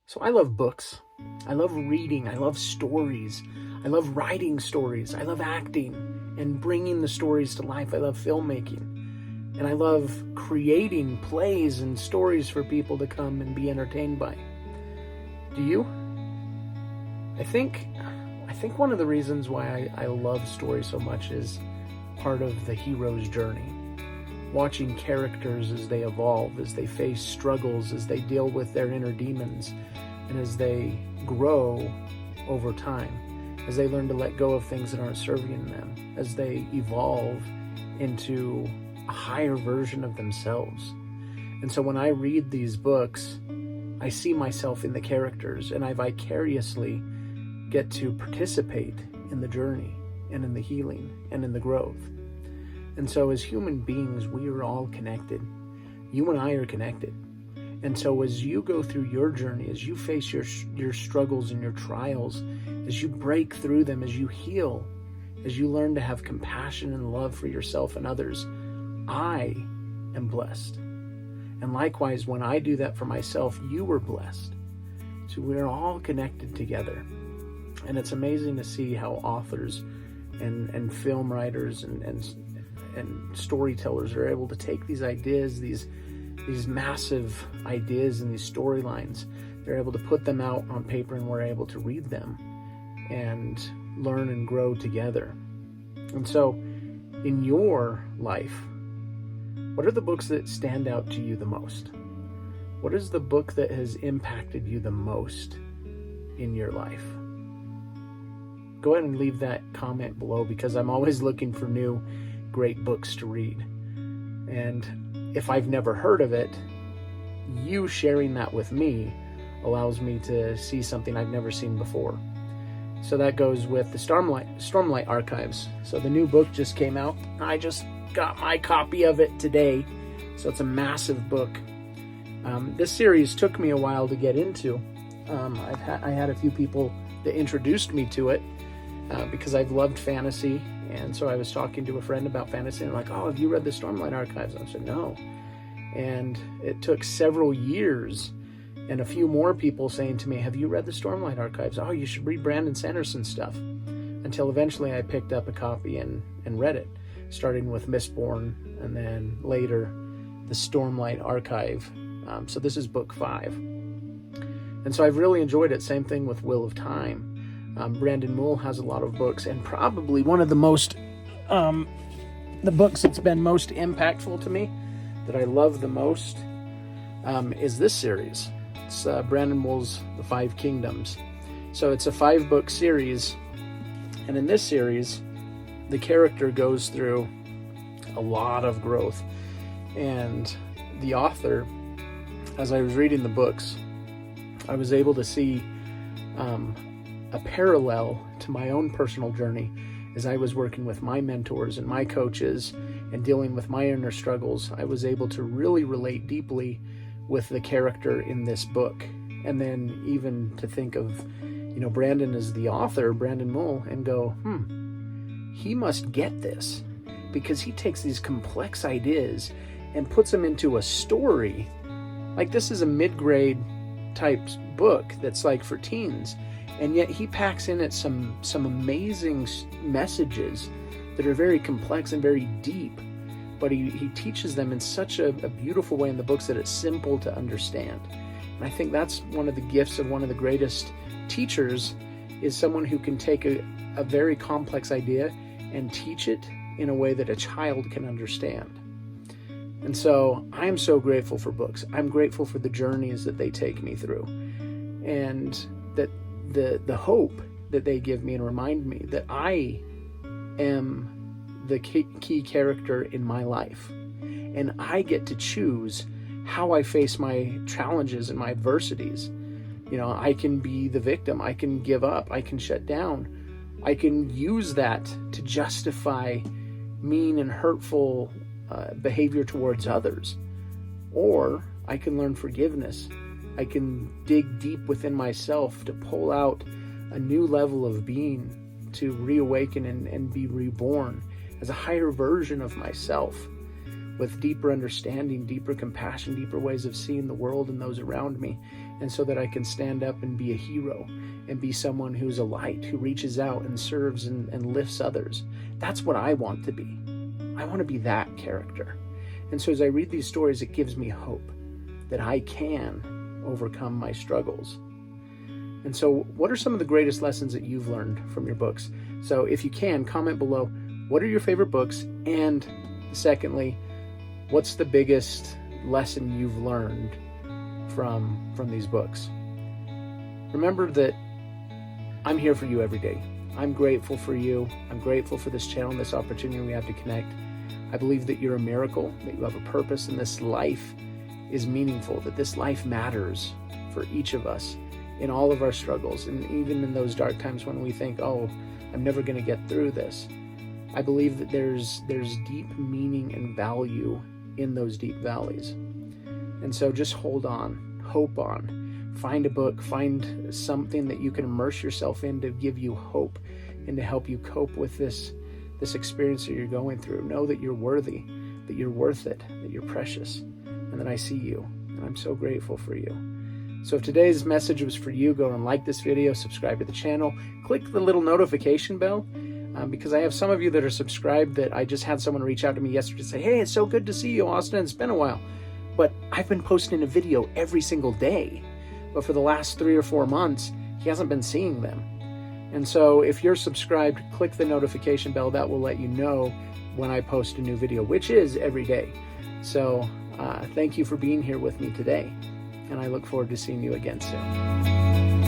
So I love books. I love reading. I love stories. I love writing stories. I love acting and bringing the stories to life. I love filmmaking. And I love creating plays and stories for people to come and be entertained by. Do you? I think one of the reasons why I love stories so much is part of the hero's journey. Watching characters as they evolve, as they face struggles, as they deal with their inner demons, and as they grow over time, as they learn to let go of things that aren't serving them, as they evolve into a higher version of themselves. And so when I read these books, I see myself in the characters, and I vicariously get to participate in the journey and in the healing and in the growth. And so as human beings, we are all connected. You and I are connected. And so as you go through your journey, as you face your struggles and your trials, as you break through them, as you heal, as you learn to have compassion and love for yourself and others, I am blessed. And likewise, when I do that for myself, you are blessed. So we're all connected together. And it's amazing to see how authors and film writers and storytellers are able to take these ideas, these massive ideas and these storylines. They're able to put them out on paper, and we're able to read them and learn and grow together. And so in your life, what are the books that stand out to you the most? What is the book that has impacted you the most in your life? Go ahead and leave that comment below, because I'm always looking for new great books to read. And if I've never heard of it, you sharing that with me allows me to see something I've never seen before. So that goes with the Stormlight Archives. So the new book just came out. I just got my copy of it today. So it's a massive book. This series took me a while to get into. I had a few people that introduced me to it because I've loved fantasy. And so I was talking to a friend about fantasy, and like, oh, have you read the Stormlight Archives? I said, no. And it took several years and a few more people saying to me, have you read the Stormlight Archives? Oh, you should read Brandon Sanderson's stuff. Until eventually I picked up a copy and read it, starting with Mistborn, and then later the Stormlight Archive. So this is book 5. And so I've really enjoyed it. Same thing with Wheel of Time. Brandon Mull has a lot of books, and probably one of the books that's been most impactful to me, that I love the most, is this series. It's Brandon Mull's The 5 Kingdoms. So it's a 5-book series, and in this series, the character goes through a lot of growth. And the author, as I was reading the books, I was able to see a parallel to my own personal journey as I was working with my mentors and my coaches and dealing with my inner struggles. I was able to really relate deeply with the character in this book. And then even to think of, Brandon as the author, Brandon Mull, and go, he must get this, because he takes these complex ideas and puts them into a story. Like, this is a mid-grade type book that's like for teens. And yet he packs in it some amazing messages that are very complex and very deep. But he teaches them in such a beautiful way in the books that it's simple to understand. And I think that's one of the gifts of one of the greatest teachers, is someone who can take a very complex idea and teach it in a way that a child can understand. And so I am so grateful for books. I'm grateful for the journeys that they take me through. And that the hope that they give me and remind me that I am the key character in my life, and I get to choose how I face my challenges and my adversities. I can be the victim, I can give up, I can shut down, I can use that to justify mean and hurtful behavior towards others, or I can learn forgiveness. I can dig deep within myself to pull out a new level of being, to reawaken and be reborn as a higher version of myself. with deeper understanding, deeper compassion, deeper ways of seeing the world and those around me, and so that I can stand up and be a hero and be someone who's a light, who reaches out and serves and lifts others. That's what I want to be. I want to be that character. And so as I read these stories, it gives me hope that I can overcome my struggles. And so what are some of the greatest lessons that you've learned from your books? So if you can, comment below, what are your favorite books? And secondly, what's the biggest lesson you've learned from these books? Remember that I'm here for you every day. I'm grateful for you. I'm grateful for this channel, this opportunity we have to connect. I believe that you're a miracle, that you have a purpose, and this life is meaningful, that this life matters for each of us in all of our struggles, and even in those dark times when we think, oh, I'm never going to get through this. I believe that there's deep meaning and value in those deep valleys. And so just hold on, hope on, find a book, find something that you can immerse yourself in to give you hope and to help you cope with this experience that you're going through. Know that you're worthy, that you're worth it, that you're precious, and that I see you, and I'm so grateful for you. So if today's message was for you, go and like this video, subscribe to the channel, click the little notification bell, because I have some of you that are subscribed that I just had someone reach out to me yesterday and say, hey, it's so good to see you, Austin, it's been a while. But I've been posting a video every single day, but for the last 3 or 4 months, he hasn't been seeing them. And so if you're subscribed, click the notification bell. That will let you know when I post a new video, which is every day. So thank you for being here with me today, and I look forward to seeing you again soon.